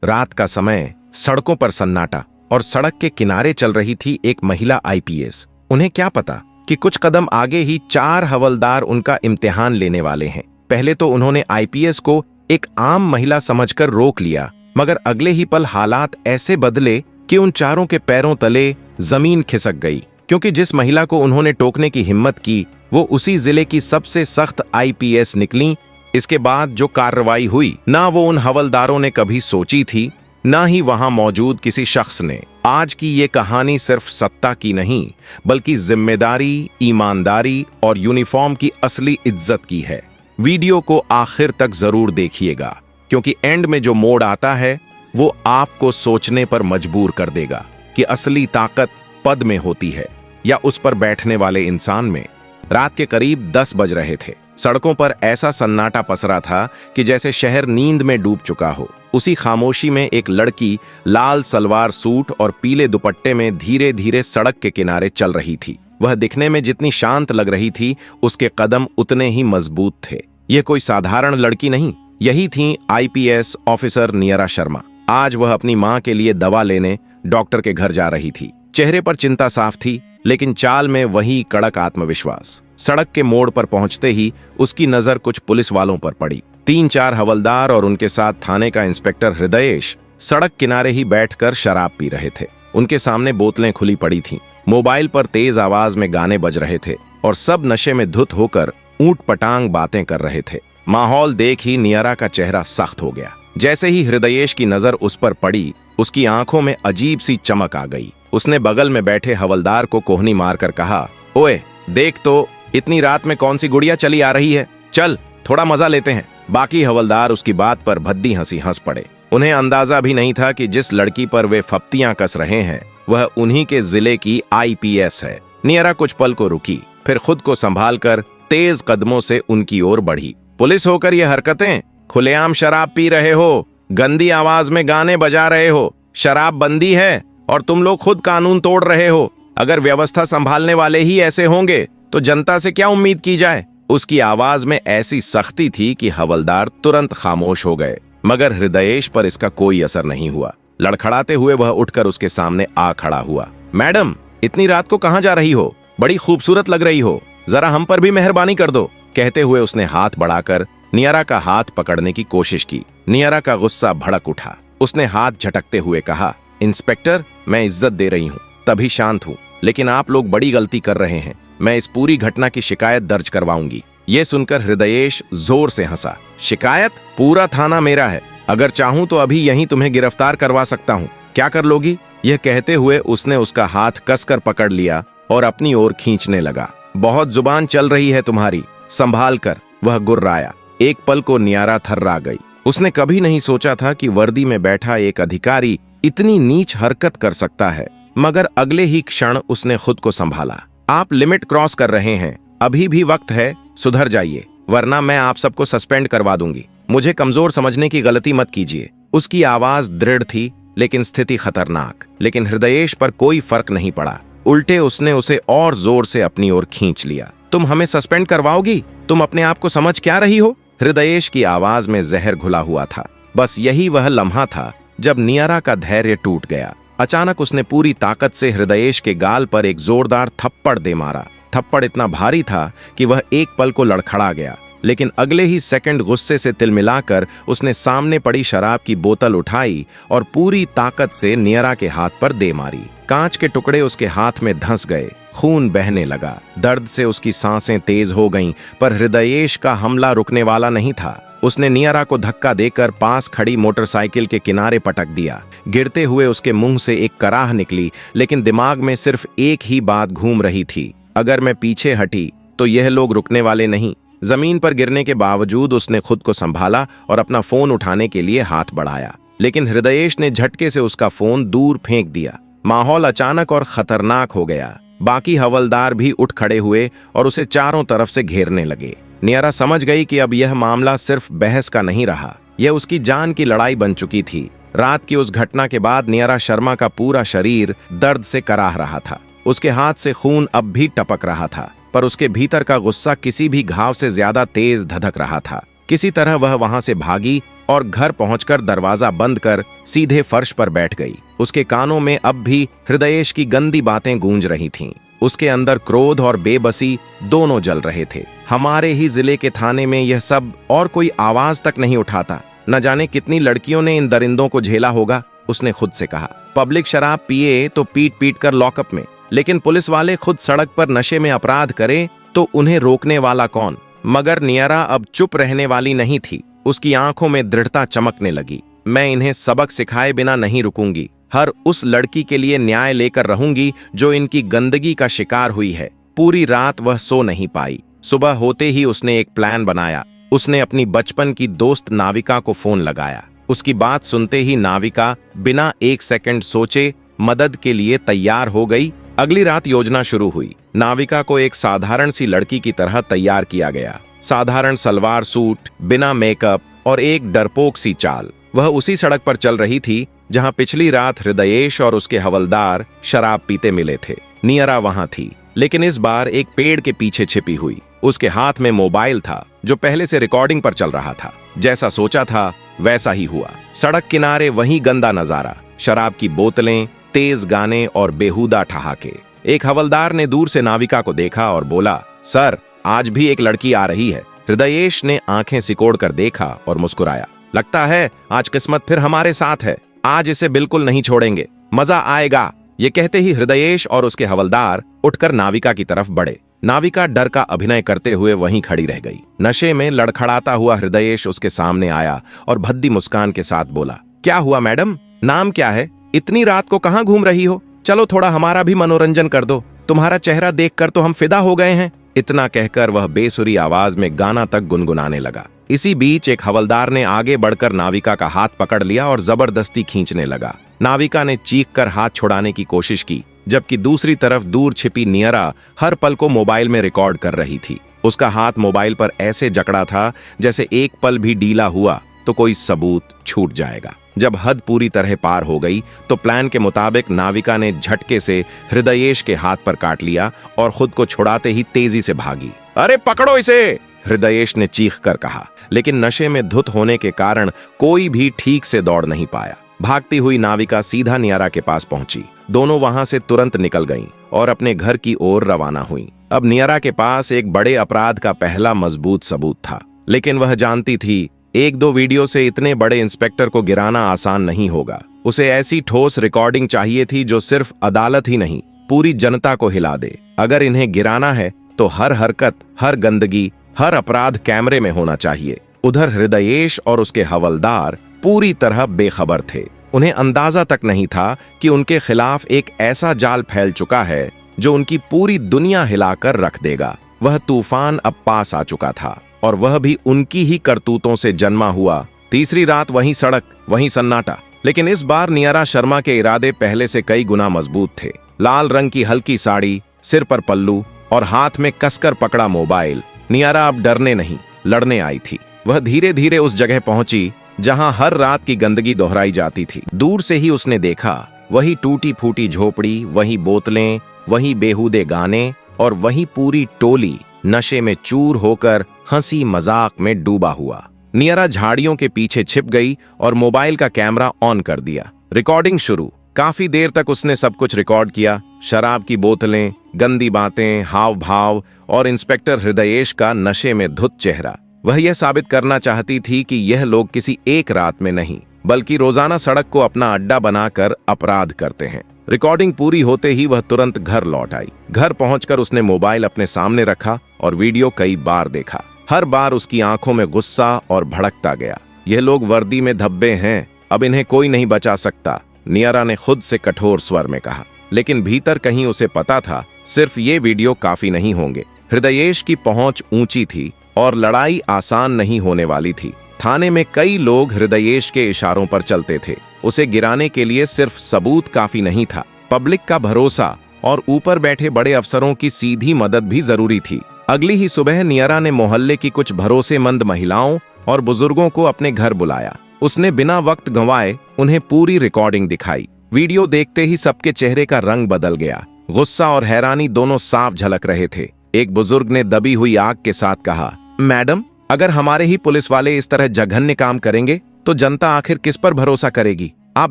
रात का समय, सड़कों पर सन्नाटा और सड़क के किनारे चल रही थी एक महिला आईपीएस। उन्हें क्या पता कि कुछ कदम आगे ही 4 हवलदार उनका इम्तिहान लेने वाले हैं। पहले तो उन्होंने आईपीएस को एक आम महिला समझकर रोक लिया, मगर अगले ही पल हालात ऐसे बदले कि उन चारों के पैरों तले जमीन खिसक गई, क्योंकि जिस महिला को उन्होंने टोकने की हिम्मत की वो उसी जिले की सबसे सख्त आईपीएस निकली। इसके बाद जो कार्रवाई हुई ना वो उन हवलदारों ने कभी सोची थी, ना ही वहां मौजूद किसी शख्स ने। आज की ये कहानी सिर्फ सत्ता की नहीं, बल्कि जिम्मेदारी, ईमानदारी और यूनिफॉर्म की असली इज्जत की है। वीडियो को आखिर तक जरूर देखिएगा, क्योंकि एंड में जो मोड़ आता है वो आपको सोचने पर मजबूर कर देगा कि असली ताकत पद में होती है या उस पर बैठने वाले इंसान में। रात के करीब 10 बज रहे थे। सड़कों पर ऐसा सन्नाटा पसरा था कि जैसे शहर नींद में डूब चुका हो। उसी खामोशी में एक लड़की लाल सलवार सूट और पीले दुपट्टे में धीरे धीरे सड़क के किनारे चल रही थी। वह दिखने में जितनी शांत लग रही थी, उसके कदम उतने ही मजबूत थे। यह कोई साधारण लड़की नहीं, यही थी आईपीएस ऑफिसर नियरा शर्मा। आज वह अपनी मां के लिए दवा लेने डॉक्टर के घर जा रही थी। चेहरे पर चिंता साफ थी, लेकिन चाल में वही कड़क आत्मविश्वास। सड़क के मोड़ पर पहुंचते ही उसकी नजर कुछ पुलिस वालों पर पड़ी। 3-4 हवलदार और उनके साथ थाने का इंस्पेक्टर हृदयेश सड़क किनारे ही बैठकर शराब पी रहे थे। उनके सामने बोतलें खुली पड़ी थीं, मोबाइल पर तेज आवाज में गाने बज रहे थे और सब नशे में धुत होकर ऊंट पटांग बातें कर रहे थे। माहौल देख ही नियरा का चेहरा सख्त हो गया। जैसे ही हृदयेश की नजर उस पर पड़ी, उसकी आंखों में अजीब सी चमक आ गई। उसने बगल में बैठे हवलदार को कोहनी मारकर कहा, ओए देख तो, इतनी रात में कौन सी गुड़िया चली आ रही है, चल थोड़ा मजा लेते हैं। बाकी हवलदार उसकी बात पर भद्दी हंसी हंस पड़े। उन्हें अंदाजा भी नहीं था कि जिस लड़की पर वे फप्तियां कस रहे हैं वह उन्हीं के जिले की आईपीएस है। नियरा कुछ पल को रुकी, फिर खुद को संभालकर तेज कदमों से उनकी ओर बढ़ी। पुलिस होकर ये हरकतें? खुलेआम शराब पी रहे हो, गंदी आवाज में गाने बजा रहे हो, शराब बंदी है और तुम लोग खुद कानून तोड़ रहे हो। अगर व्यवस्था संभालने वाले ही ऐसे होंगे तो जनता से क्या उम्मीद की जाए? उसकी आवाज में ऐसी सख्ती थी कि हवलदार तुरंत खामोश हो गए, मगर हृदयेश पर इसका कोई असर नहीं हुआ। लड़खड़ाते हुए वह उठकर उसके सामने आ खड़ा हुआ। मैडम, इतनी रात को कहां जा रही हो? बड़ी खूबसूरत लग रही हो, जरा हम पर भी मेहरबानी कर दो। कहते हुए उसने हाथ बढ़ाकर नियरा का हाथ पकड़ने की कोशिश की। नियरा का गुस्सा भड़क उठा। उसने हाथ झटकते हुए कहा, इंस्पेक्टर, मैं इज्जत दे रही हूँ तभी शांत हूँ, लेकिन आप लोग बड़ी गलती कर रहे हैं। मैं इस पूरी घटना की शिकायत दर्ज करवाऊंगी। ये सुनकर हृदयेश जोर से हंसा। शिकायत? पूरा थाना मेरा है, अगर चाहूं तो अभी यहीं तुम्हें गिरफ्तार करवा सकता हूं। क्या कर लोगी? यह कहते हुए उसने उसका हाथ कसकर पकड़ लिया और अपनी ओर खींचने लगा। बहुत जुबान चल रही है तुम्हारी, संभाल कर। वह गुर्राया। एक पल को नियरा थर्रा गई। उसने कभी नहीं सोचा था कि वर्दी में बैठा एक अधिकारी इतनी नीच हरकत कर सकता है, मगर अगले ही क्षण उसने खुद को संभाला। आप लिमिट क्रॉस कर रहे हैं, अभी भी वक्त है, सुधर जाइए, वरना मैं आप सबको सस्पेंड करवा दूंगी। मुझे कमजोर समझने की गलती मत कीजिए। उसकी आवाज दृढ़ थी, लेकिन स्थिति खतरनाक। लेकिन हृदयेश पर कोई फर्क नहीं पड़ा। उल्टे उसने उसे और जोर से अपनी ओर खींच लिया। तुम हमें सस्पेंड करवाओगी? तुम अपने आप को समझ क्या रही हो? हृदयेश की आवाज में जहर घुला हुआ था। बस यही वह लम्हा था जब नियरा का धैर्य टूट गया। अचानक उसने पूरी ताकत से हृदयेश के गाल पर एक जोरदार थप्पड़ दे मारा। थप्पड़ इतना भारी था कि वह एक पल को लड़खड़ा गया, लेकिन अगले ही सेकंड गुस्से से तिलमिलाकर उसने सामने पड़ी शराब की बोतल उठाई और पूरी ताकत से नियरा के हाथ पर दे मारी। कांच के टुकड़े उसके हाथ में धंस गए, खून बहने लगा। दर्द से उसकी सांसें तेज हो गईं, पर हृदयेश का हमला रुकने वाला नहीं था। उसने नियरा को धक्का देकर पास खड़ी मोटरसाइकिल के किनारे पटक दिया। गिरते हुए उसके मुंह से एक कराह निकली, लेकिन दिमाग में सिर्फ एक ही बात घूम रही थी, अगर मैं पीछे हटी तो यह लोग रुकने वाले नहीं। जमीन पर गिरने के बावजूद उसने खुद को संभाला और अपना फोन उठाने के लिए हाथ बढ़ाया, लेकिन हृदयेश ने झटके से उसका फोन दूर फेंक दिया। माहौल अचानक और खतरनाक हो गया। बाकी हवलदार भी उठ खड़े हुए और उसे चारों तरफ से घेरने लगे। नियरा समझ गई कि अब यह मामला सिर्फ बहस का नहीं रहा, यह उसकी जान की लड़ाई बन चुकी थी। रात की उस घटना के बाद नियरा शर्मा का पूरा शरीर दर्द से कराह रहा था। उसके हाथ से खून अब भी टपक रहा था, पर उसके भीतर का गुस्सा किसी भी घाव से ज्यादा तेज धधक रहा था। किसी तरह वह वहां से भागी और घर पहुंचकर दरवाजा बंद कर सीधे फर्श पर बैठ गई। उसके कानों में अब भी हृदयेश की गंदी बातें गूंज रही थीं। उसके अंदर क्रोध और बेबसी दोनों जल रहे थे। हमारे ही जिले के थाने में यह सब और कोई आवाज तक नहीं उठाता। न जाने कितनी लड़कियों ने इन दरिंदों को झेला होगा, उसने खुद से कहा। पब्लिक शराब पिए तो पीट पीट कर लॉकअप में, लेकिन पुलिस वाले खुद सड़क पर नशे में अपराध करें तो उन्हें रोकने वाला कौन? मगर नियरा अब चुप रहने वाली नहीं थी। उसकी आंखों में दृढ़ता चमकने लगी। मैं इन्हें सबक सिखाए बिना नहीं रुकूंगी। हर उस लड़की के लिए न्याय लेकर रहूंगी जो इनकी गंदगी का शिकार हुई है। पूरी रात वह सो नहीं पाई। सुबह होते ही उसने एक प्लान बनाया। उसने अपनी बचपन की दोस्त नाविका को फोन लगाया। उसकी बात सुनते ही नाविका बिना एक सेकंड सोचे मदद के लिए तैयार हो गई। अगली रात योजना शुरू हुई। नाविका को एक साधारण सी लड़की की तरह तैयार किया गया। साधारण सलवार सूट, बिना मेकअप और एक डरपोक सी चाल। वह उसी सड़क पर चल रही थी जहां पिछली रात हृदयेश और उसके हवलदार शराब पीते मिले थे। नियरा वहां थी, लेकिन इस बार एक पेड़ के पीछे छिपी हुई। उसके हाथ में मोबाइल था जो पहले से रिकॉर्डिंग पर चल रहा था। जैसा सोचा था वैसा ही हुआ। सड़क किनारे वही गंदा नजारा, शराब की बोतलें, तेज गाने और बेहुदा ठहाके। एक हवलदार ने दूर से नाविका को देखा और बोला, सर, आज भी एक लड़की आ रही है। हृदयेश ने आंखें सिकोड़कर देखा और मुस्कुराया। लगता है आज किस्मत फिर हमारे साथ है। आज इसे बिल्कुल नहीं छोड़ेंगे, मजा आएगा। ये कहते ही हृदयेश और उसके हवलदार उठकर नाविका की तरफ बढ़े। नाविका डर का अभिनय करते हुए वहीं खड़ी रह गई। नशे में लड़खड़ाता हुआ हृदयेश उसके सामने आया और भद्दी मुस्कान के साथ बोला, क्या हुआ मैडम? नाम क्या है? इतनी रात को कहाँ घूम रही हो? चलो थोड़ा हमारा भी मनोरंजन कर दो। तुम्हारा चेहरा देखकर तो हम फिदा हो गए हैं। इतना कहकर वह बेसुरी आवाज में गाना तक गुनगुनाने लगा। इसी बीच एक हवलदार ने आगे बढ़कर नाविका का हाथ पकड़ लिया और जबरदस्ती खींचने लगा। नाविका ने चीख कर हाथ छुड़ाने की कोशिश की, जबकि दूसरी तरफ दूर छिपी नियरा हर पल को मोबाइल में रिकॉर्ड कर रही थी। उसका हाथ मोबाइल पर ऐसे जकड़ा था जैसे एक पल भी ढीला हुआ तो कोई सबूत छूट जाएगा। जब हद पूरी तरह पार हो गई तो प्लान के मुताबिक नाविका ने झटके से हृदयेश के हाथ पर काट लिया और खुद को छुड़ाते ही तेजी से भागी। अरे पकड़ो इसे! हृदयेश ने चीख कर कहा, लेकिन नशे में धुत होने के कारण कोई भी ठीक से दौड़ नहीं पाया। भागती हुई नाविका सीधा नियरा के पास पहुंची। दोनों वहां से तुरंत निकल गईं और अपने घर की ओर रवाना हुईं। अब नियरा के पास एक बड़े अपराध का पहला मजबूत सबूत था, लेकिन वह जानती थी एक दो वीडियो से इतने बड़े इंस्पेक्टर को गिराना आसान नहीं होगा। उसे ऐसी ठोस रिकॉर्डिंग चाहिए थी जो सिर्फ अदालत ही नहीं, पूरी जनता को हिला दे। अगर इन्हें गिराना है तो हर हरकत, हर गंदगी, हर अपराध कैमरे में होना चाहिए। उधर हृदयेश और उसके हवलदार पूरी तरह बेखबर थे। उन्हें अंदाजा तक नहीं था कि उनके खिलाफ एक ऐसा जाल फैल चुका है जो उनकी पूरी दुनिया हिलाकर रख देगा। वह तूफान अब पास आ चुका था और वह भी उनकी ही करतूतों से जन्मा हुआ। तीसरी रात वहीं सड़क, वहीं सन्नाटा, लेकिन इस बार नियरा शर्मा के इरादे पहले से कई गुना मजबूत थे। लाल रंग की हल्की साड़ी, सिर पर पल्लू और हाथ में कसकर पकड़ा मोबाइल। नियरा अब डरने नहीं, लड़ने आई थी। वह धीरे धीरे उस जगह पहुंची जहां हर रात की गंदगी दोहराई जाती थी। दूर से ही उसने देखा वही टूटी फूटी झोपड़ी, वही बोतलें, वही बेहुदे गाने और वही पूरी टोली नशे में चूर होकर हंसी मजाक में डूबा हुआ। नियरा झाड़ियों के पीछे छिप गई और मोबाइल का कैमरा ऑन कर दिया। रिकॉर्डिंग शुरू। काफी देर तक उसने सब कुछ रिकॉर्ड किया। शराब की बोतलें, गंदी बातें, हाव भाव और इंस्पेक्टर हृदयेश का नशे में धुत चेहरा। वह यह साबित करना चाहती थी कि यह लोग किसी एक रात में नहीं, बल्कि रोजाना सड़क को अपना अड्डा बनाकर अपराध करते हैं। रिकॉर्डिंग पूरी होते ही वह तुरंत घर लौट आई। घर पहुंचकर उसने मोबाइल अपने सामने रखा और वीडियो कई बार देखा। हर बार उसकी आंखों में गुस्सा और भड़कता गया। यह लोग वर्दी में धब्बे हैं, अब इन्हें कोई नहीं बचा सकता, नियरा ने खुद से कठोर स्वर में कहा। लेकिन भीतर कहीं उसे पता था सिर्फ ये वीडियो काफी नहीं होंगे। हृदयेश की पहुंच ऊंची थी और लड़ाई आसान नहीं होने वाली थी। थाने में कई लोग हृदयेश के इशारों पर चलते थे। उसे गिराने के लिए सिर्फ सबूत काफी नहीं था, पब्लिक का भरोसा और ऊपर बैठे बड़े अफसरों की सीधी मदद भी जरूरी थी। अगली ही सुबह नियरा ने मोहल्ले की कुछ भरोसेमंद महिलाओं और बुजुर्गों को अपने घर बुलाया। उसने बिना वक्त गंवाए उन्हें पूरी रिकॉर्डिंग दिखाई। वीडियो देखते ही सबके चेहरे का रंग बदल गया। गुस्सा और हैरानी दोनों साफ झलक रहे थे। एक बुजुर्ग ने दबी हुई आग के साथ कहा, मैडम, अगर हमारे ही पुलिस वाले इस तरह जघन्य काम करेंगे तो जनता आखिर किस पर भरोसा करेगी? आप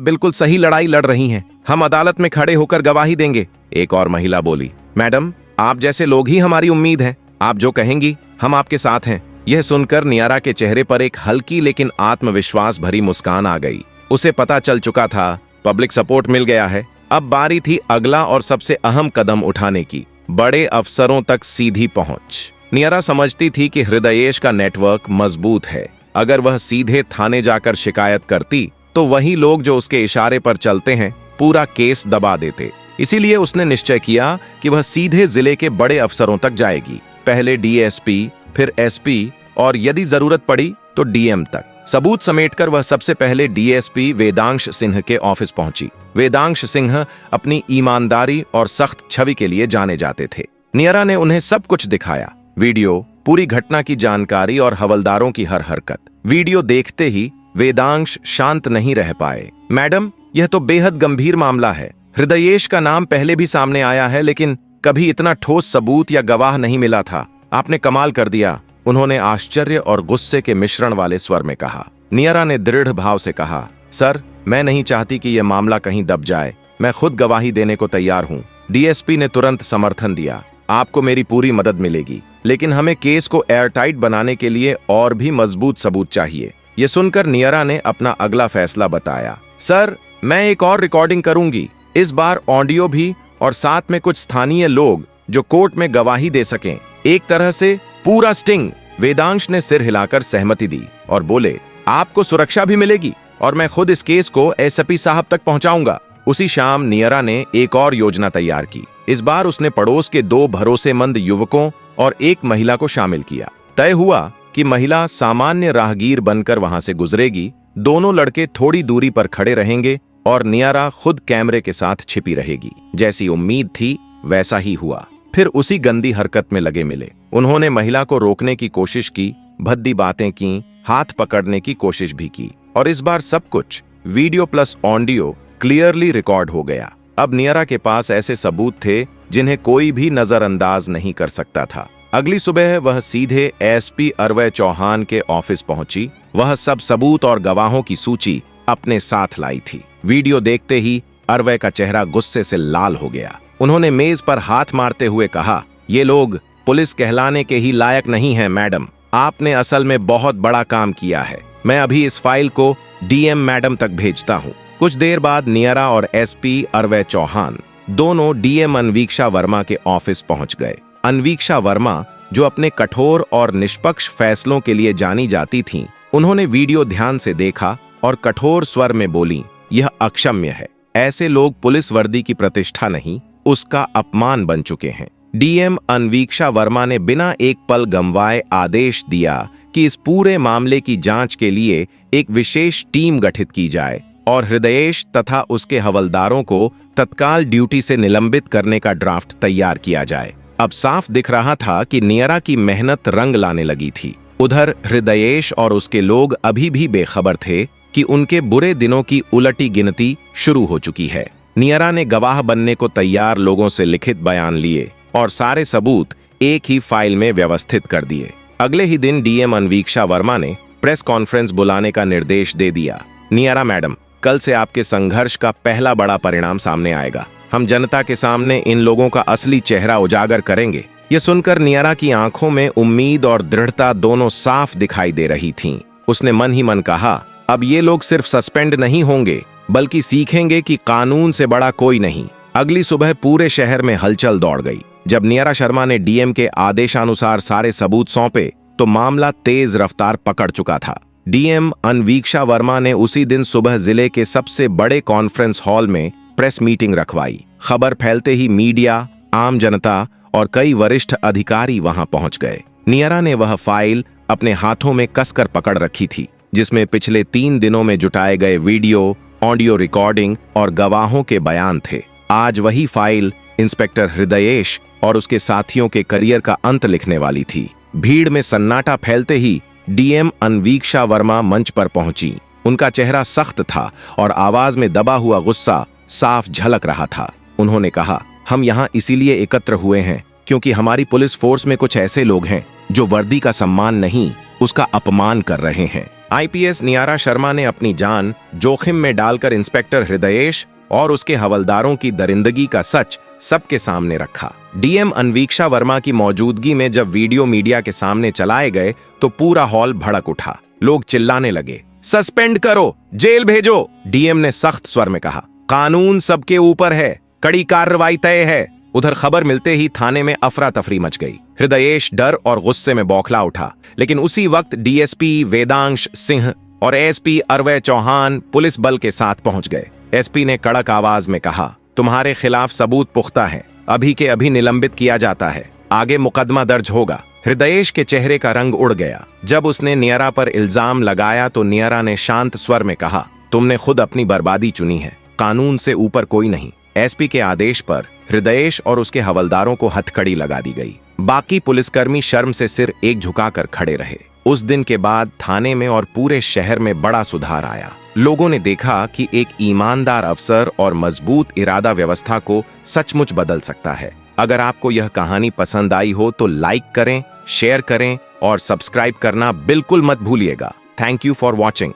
बिल्कुल सही लड़ाई लड़ रही हैं। हम अदालत में खड़े होकर गवाही देंगे। एक और महिला बोली, मैडम, आप जैसे लोग ही हमारी उम्मीद हैं। आप जो कहेंगी हम आपके साथ हैं। यह सुनकर नियारा के चेहरे पर एक हल्की लेकिन आत्मविश्वास भरी मुस्कान आ गई। उसे पता चल चुका था, पब्लिक सपोर्ट मिल गया है। अब बारी थी अगला और सबसे अहम कदम उठाने की, बड़े अफसरों तक सीधी पहुंच। नियारा समझती थी कि हृदयेश का नेटवर्क मजबूत है। अगर वह सीधे थाने जाकर शिकायत करती तो वही लोग जो उसके इशारे पर चलते हैं पूरा केस दबा देते। इसीलिए उसने निश्चय किया कि वह सीधे जिले के बड़े अफसरों तक जाएगी, पहले डीएसपी, फिर एसपी और यदि जरूरत पड़ी तो डीएम तक। सबूत समेटकर वह सबसे पहले डीएसपी वेदांश सिंह के ऑफिस पहुंची। वेदांश सिंह अपनी ईमानदारी और सख्त छवि के लिए जाने जाते थे। नियारा ने उन्हें सब कुछ दिखाया, वीडियो, पूरी घटना की जानकारी और हवलदारों की हर हरकत। वीडियो देखते ही वेदांश शांत नहीं रह पाए। मैडम, यह तो बेहद गंभीर मामला है। हृदयेश का नाम पहले भी सामने आया है, लेकिन कभी इतना ठोस सबूत या गवाह नहीं मिला था। आपने कमाल कर दिया, उन्होंने आश्चर्य और गुस्से के मिश्रण वाले स्वर में कहा। नियारा ने दृढ़ भाव से कहा, सर, मैं नहीं चाहती कि यह मामला कहीं दब जाए। मैं खुद गवाही देने को तैयार हूं। डीएसपी ने तुरंत समर्थन दिया। आपको मेरी पूरी मदद मिलेगी, लेकिन हमें केस को एयरटाइट बनाने के लिए और भी मजबूत सबूत चाहिए। यह सुनकर नियारा ने अपना अगला फैसला बताया। सर, मैं एक और रिकॉर्डिंग करूंगी, इस बार ऑडियो भी, और साथ में कुछ स्थानीय लोग जो कोर्ट में गवाही दे सकें। एक तरह से पूरा स्टिंग। वेदांश ने सिर हिलाकर सहमति दी और बोले, आपको सुरक्षा भी मिलेगी और मैं खुद इस केस को एसपी साहब तक पहुंचाऊंगा। उसी शाम नियारा ने एक और योजना तैयार की। इस बार उसने पड़ोस के 2 भरोसेमंद युवकों और एक महिला को शामिल किया। तय हुआ कि महिला सामान्य राहगीर बनकर वहां से गुजरेगी। दोनों लड़के थोड़ी दूरी पर खड़े रहेंगे और नियारा खुद कैमरे के साथ छिपी रहेगी। जैसी उम्मीद थी वैसा ही हुआ। फिर उसी गंदी हरकत में लगे मिले। उन्होंने महिला को रोकने की कोशिश की, भद्दी बातें की, हाथ पकड़ने की कोशिश भी की, और इस बार सब कुछ video plus audio clearly record हो गया। अब नियारा के पास ऐसे सबूत थे जिन्हें कोई भी नजरअंदाज नहीं कर सकता था। अगली सुबह वह सीधे एसपी अरवै चौहान के ऑफिस पहुंची। वह सब सबूत और गवाहों की सूची अपने साथ लाई थी। वीडियो देखते ही अरवै का चेहरा गुस्से से लाल हो गया। उन्होंने मेज पर हाथ मारते हुए कहा, ये लोग पुलिस कहलाने के ही लायक नहीं हैं मैडम। आपने असल में बहुत बड़ा काम किया है। मैं अभी इस फाइल को डीएम मैडम तक भेजता हूं। कुछ देर बाद नियारा और एसपी अरवै चौहान दोनों डीएम अन्वीक्षा वर्मा के ऑफिस पहुंच गए। अन्वीक्षा वर्मा, जो अपने कठोर और निष्पक्ष फैसलों के लिए जानी जाती थीं, उन्होंने वीडियो ध्यान से देखा और कठोर स्वर में बोली, यह अक्षम्य है। ऐसे लोग पुलिस वर्दी की प्रतिष्ठा नहीं, उसका अपमान बन चुके हैं। डीएम अन्वीक्षा वर्मा ने बिना एक पल गंवाए आदेश दिया कि इस पूरे मामले की जांच के लिए एक विशेष टीम गठित की जाए और हृदयेश तथा उसके हवलदारों को तत्काल ड्यूटी से निलंबित करने का ड्राफ्ट तैयार किया जाए। अब साफ दिख रहा था कि नियारा की मेहनत रंग लाने लगी थी। उधर हृदयेश और उसके लोग अभी भी बेखबर थे कि उनके बुरे दिनों की उलटी गिनती शुरू हो चुकी है। नियारा ने गवाह बनने को तैयार लोगों से लिखित बयान लिए और सारे सबूत एक ही फाइल में व्यवस्थित कर दिए। अगले ही दिन डीएम अन्वीक्षा वर्मा ने प्रेस कॉन्फ्रेंस बुलाने का निर्देश दे दिया। नियारा मैडम, कल से आपके संघर्ष का पहला बड़ा परिणाम सामने आएगा। हम जनता के सामने इन लोगों का असली चेहरा उजागर करेंगे। यह सुनकर नियारा की आंखों में उम्मीद और दृढ़ता दोनों साफ दिखाई दे रही थीं। उसने मन ही मन कहा, अब ये लोग सिर्फ सस्पेंड नहीं होंगे बल्कि सीखेंगे कि कानून से बड़ा कोई नहीं। अगली सुबह पूरे शहर में हलचल दौड़ गई। जब नियारा शर्मा ने डीएम के आदेशानुसार सारे सबूत सौंपे तो मामला तेज रफ्तार पकड़ चुका था। डीएम अन्वीक्षा वर्मा ने उसी दिन सुबह जिले के सबसे बड़े कॉन्फ्रेंस हॉल में प्रेस मीटिंग रखवाई। खबर फैलते ही मीडिया, आम जनता और कई वरिष्ठ अधिकारी वहां पहुंच गए। नियारा ने वह फाइल अपने हाथों में कसकर पकड़ रखी थी जिसमें पिछले 3 दिनों में जुटाए गए वीडियो, ऑडियो रिकॉर्डिंग और गवाहों के बयान थे। आज वही फाइल इंस्पेक्टर हृदयेश और उसके साथियों के करियर का अंत लिखने वाली थी। भीड़ में सन्नाटा फैलते ही डीएम अन्वीक्षा वर्मा मंच पर पहुंची। उनका चेहरा सख्त था और आवाज में दबा हुआ गुस्सा साफ झलक रहा था। उन्होंने कहा, हम यहां इसीलिए एकत्र हुए हैं क्योंकि हमारी पुलिस फोर्स में कुछ ऐसे लोग हैं जो वर्दी का सम्मान नहीं, उसका अपमान कर रहे हैं। आईपीएस नियारा शर्मा ने अपनी जान जोखिम में डालकर इंस्पेक्टर हृदयेश और उसके हवलदारों की दरिंदगी का सच सबके सामने रखा। डीएम अन्वीक्षा वर्मा की मौजूदगी में जब वीडियो मीडिया के सामने चलाए गए तो पूरा हॉल भड़क उठा। लोग चिल्लाने लगे, सस्पेंड करो, जेल भेजो। डीएम ने सख्त स्वर में कहा, कानून सबके ऊपर है, कड़ी कार्रवाई तय है। उधर खबर मिलते ही थाने में अफरा तफरी मच गई। हृदयेश डर और गुस्से में बौखला उठा, लेकिन उसी वक्त डीएसपी वेदांश सिंह और एसपी अरवै चौहान पुलिस बल के साथ पहुंच गए। एसपी ने कड़क आवाज में कहा, तुम्हारे खिलाफ सबूत पुख्ता है, अभी के अभी निलंबित किया जाता है, आगे मुकदमा दर्ज होगा। हृदयेश के चेहरे का रंग उड़ गया। जब उसने नियरा पर इल्जाम लगाया तो नियरा ने शांत स्वर में कहा, तुमने खुद अपनी बर्बादी चुनी है, कानून से ऊपर कोई नहीं। एसपी के आदेश पर हृदयेश और उसके हवलदारों को हथकड़ी लगा दी गई। बाकी पुलिसकर्मी शर्म से सिर एक झुकाकर खड़े रहे। उस दिन के बाद थाने में और पूरे शहर में बड़ा सुधार आया। लोगों ने देखा कि एक ईमानदार अफसर और मजबूत इरादा व्यवस्था को सचमुच बदल सकता है। अगर आपको यह कहानी पसंद आई हो तो लाइक करें, शेयर करें और सब्सक्राइब करना बिल्कुल मत भूलिएगा। Thank you for watching.